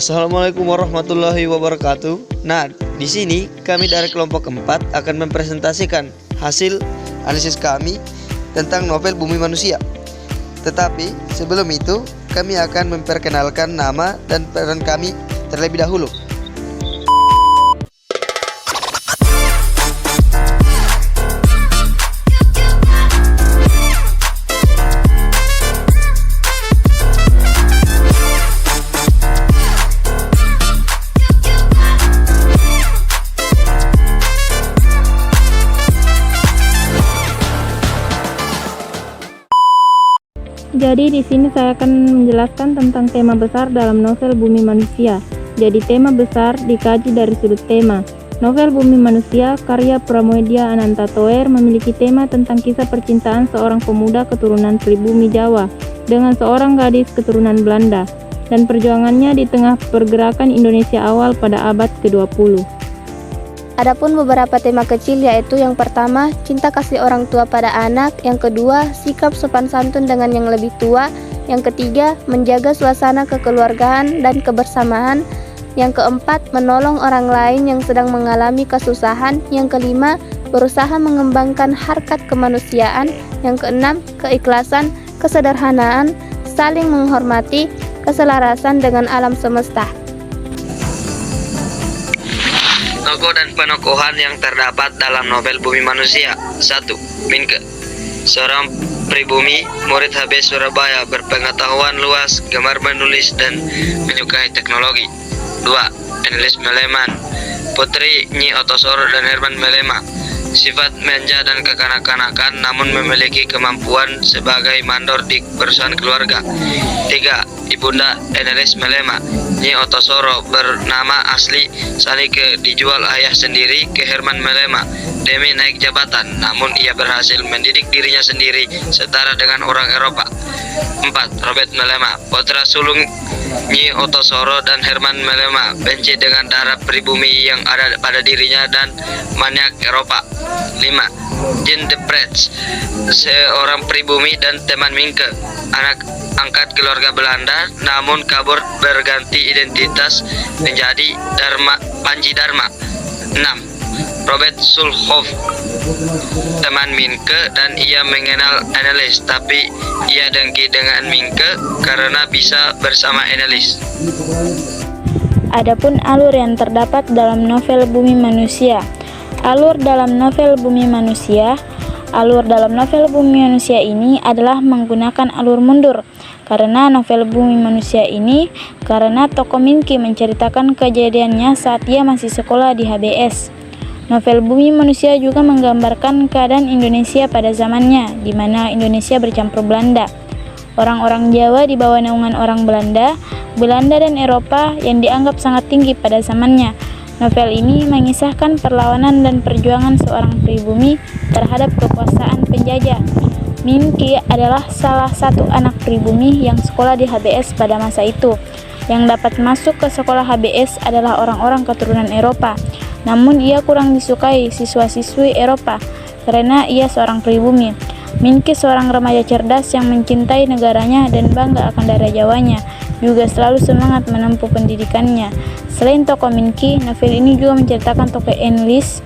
Assalamualaikum warahmatullahi wabarakatuh. Nah, di sini kami dari kelompok 4 akan mempresentasikan hasil analisis kami tentang novel Bumi Manusia. Tetapi sebelum itu, kami akan memperkenalkan nama dan peran kami terlebih dahulu. Jadi di sini saya akan menjelaskan tentang tema besar dalam novel Bumi Manusia. Jadi tema besar dikaji dari sudut tema. Novel Bumi Manusia karya Pramoedya Ananta Toer memiliki tema tentang kisah percintaan seorang pemuda keturunan pribumi Jawa dengan seorang gadis keturunan Belanda dan perjuangannya di tengah pergerakan Indonesia awal pada abad ke-20. Adapun beberapa tema kecil yaitu yang pertama, cinta kasih orang tua pada anak, yang kedua, sikap sopan santun dengan yang lebih tua, yang ketiga, menjaga suasana kekeluargaan dan kebersamaan, yang keempat, menolong orang lain yang sedang mengalami kesusahan, yang kelima, berusaha mengembangkan harkat kemanusiaan, yang keenam, keikhlasan, kesederhanaan, saling menghormati, keselarasan dengan alam semesta. Tokoh dan penokohan yang terdapat dalam novel Bumi Manusia. 1. Minke, seorang pribumi, murid HB Surabaya, berpengetahuan luas, gemar menulis dan menyukai teknologi. 2. Enelis Meleman, putri Nyi Otosoro dan Herman Melema, sifat manja dan kekanak-kanakan namun memiliki kemampuan sebagai mandor di perusahaan keluarga. 3. Ibunda Enelis Melema, Nyi Otosoro, bernama asli Salike, dijual ayah sendiri ke Herman Melema demi naik jabatan, namun ia berhasil mendidik dirinya sendiri setara dengan orang Eropa. 4. Robert Melema, putra sulung Nyi Otosoro dan Herman Melema, benci dengan darah pribumi yang ada pada dirinya dan maniak Eropa. 5. Jean de Pretz, seorang pribumi dan teman Minke, anak angkat keluarga Belanda namun kabur berganti identitas menjadi Panji Dharma. 6. Robert Sulhoff, teman Minke dan ia mengenal Enelis, tapi ia dengki dengan Minke karena bisa bersama Enelis. Adapun alur yang terdapat dalam novel Bumi Manusia. Alur dalam novel Bumi Manusia ini adalah menggunakan alur mundur. Karena novel Bumi Manusia ini, karena tokoh Minki menceritakan kejadiannya saat ia masih sekolah di HBS. Novel Bumi Manusia juga menggambarkan keadaan Indonesia pada zamannya, di mana Indonesia bercampur Belanda. Orang-orang Jawa di bawah naungan orang Belanda dan Eropa yang dianggap sangat tinggi pada zamannya. Novel ini mengisahkan perlawanan dan perjuangan seorang pribumi terhadap kekuasaan penjajah. Minki adalah salah satu anak pribumi yang sekolah di HBS pada masa itu. Yang dapat masuk ke sekolah HBS adalah orang-orang keturunan Eropa. Namun ia kurang disukai siswa-siswi Eropa karena ia seorang pribumi. Minki seorang remaja cerdas yang mencintai negaranya dan bangga akan darah Jawanya, juga selalu semangat menempuh pendidikannya. Selain tokoh Minki, novel ini juga menceritakan tokoh Enelis,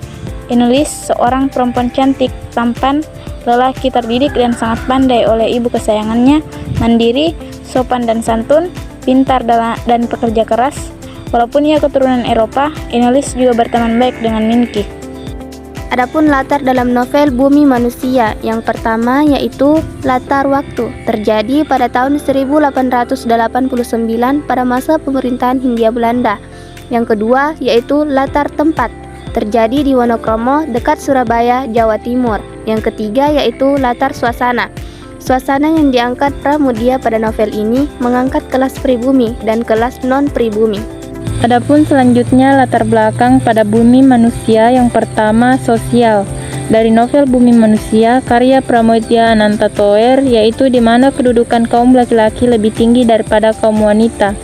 seorang perempuan cantik, tampan, lelaki terdidik dan sangat pandai oleh ibu kesayangannya, mandiri, sopan dan santun, pintar dan pekerja keras. Walaupun ia keturunan Eropa, Enelis juga berteman baik dengan Minki. Adapun latar dalam novel Bumi Manusia, yang pertama yaitu latar waktu, terjadi pada tahun 1889 pada masa pemerintahan Hindia Belanda. Yang kedua yaitu latar tempat, terjadi di Wonokromo dekat Surabaya, Jawa Timur. Yang ketiga yaitu latar suasana. Suasana yang diangkat Pramoedya pada novel ini mengangkat kelas pribumi dan kelas non-pribumi. Adapun selanjutnya latar belakang pada Bumi Manusia. Yang pertama, sosial. Dari novel Bumi Manusia karya Pramoedya Ananta Toer, yaitu di mana kedudukan kaum laki-laki lebih tinggi daripada kaum wanita.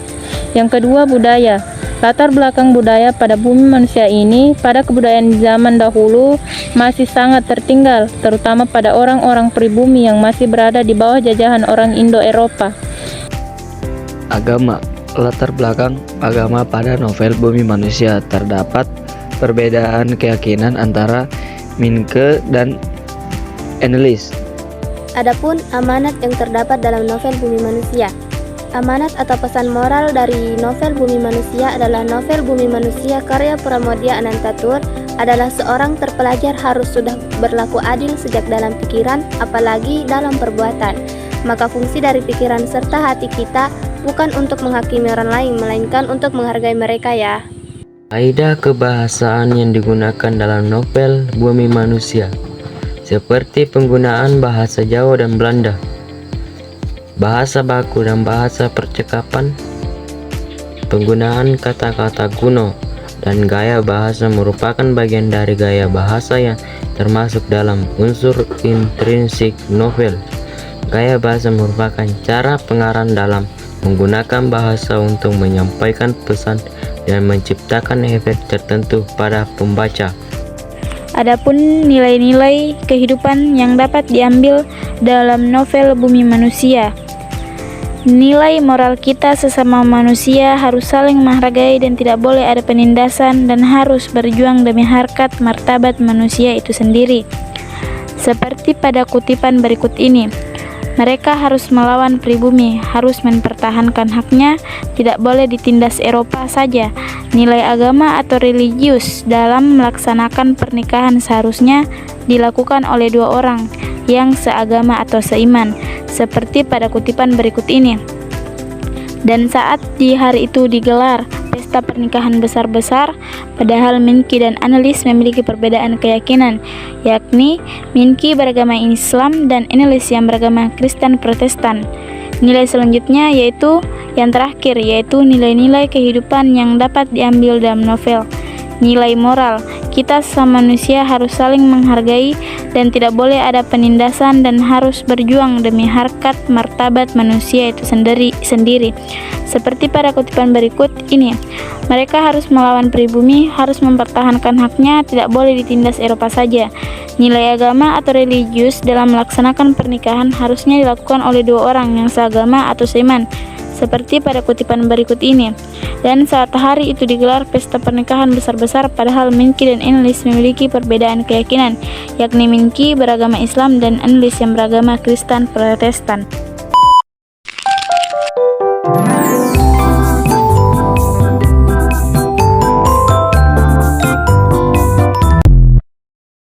Yang kedua, budaya. Latar belakang budaya pada Bumi Manusia ini pada kebudayaan zaman dahulu masih sangat tertinggal, terutama pada orang-orang pribumi yang masih berada di bawah jajahan orang Indo-Eropa. Agama. latar belakang agama pada novel Bumi Manusia. Terdapat perbedaan keyakinan antara Minke dan Annelies. Adapun amanat yang terdapat dalam novel Bumi Manusia. Amanat atau pesan moral dari novel Bumi Manusia adalah novel Bumi Manusia karya Pramoedya Anantatur adalah seorang terpelajar harus sudah berlaku adil sejak dalam pikiran, apalagi dalam perbuatan. Maka fungsi dari pikiran serta hati kita bukan untuk menghakimi orang lain, melainkan untuk menghargai mereka ya. Kaidah kebahasaan yang digunakan dalam novel Bumi Manusia, seperti penggunaan bahasa Jawa dan Belanda, bahasa baku dan bahasa percakapan, penggunaan kata-kata kuno, dan gaya bahasa merupakan bagian dari gaya bahasa yang termasuk dalam unsur intrinsik novel. Gaya bahasa merupakan cara pengarang dalam menggunakan bahasa untuk menyampaikan pesan dan menciptakan efek tertentu pada pembaca. Adapun nilai-nilai kehidupan yang dapat diambil dalam novel Bumi Manusia. Nilai moral kita sesama manusia harus saling menghargai dan tidak boleh ada penindasan dan harus berjuang demi harkat martabat manusia itu sendiri. Seperti pada kutipan berikut ini. Mereka harus melawan pribumi, harus mempertahankan haknya, tidak boleh ditindas Eropa saja. Nilai agama atau religius dalam melaksanakan pernikahan seharusnya dilakukan oleh dua orang yang seagama atau seiman, seperti pada kutipan berikut ini. Dan saat di hari itu digelar pesta pernikahan besar-besar, padahal Minki dan Annelies memiliki perbedaan keyakinan, yakni Minki beragama Islam dan Annelies yang beragama Kristen Protestan. Nilai selanjutnya yaitu yang terakhir, yaitu nilai-nilai kehidupan yang dapat diambil dalam novel. Nilai moral, kita sesama manusia harus saling menghargai dan tidak boleh ada penindasan dan harus berjuang demi harkat martabat manusia itu sendiri. Seperti pada kutipan berikut ini, mereka harus melawan pribumi, harus mempertahankan haknya, tidak boleh ditindas Eropa saja. Nilai agama atau religius dalam melaksanakan pernikahan harusnya dilakukan oleh dua orang yang seagama atau seiman, seperti pada kutipan berikut ini. Dan saat hari itu digelar pesta pernikahan besar-besar, padahal Minki dan Annelies memiliki perbedaan keyakinan, yakni Minki beragama Islam dan Annelies yang beragama Kristen Protestan.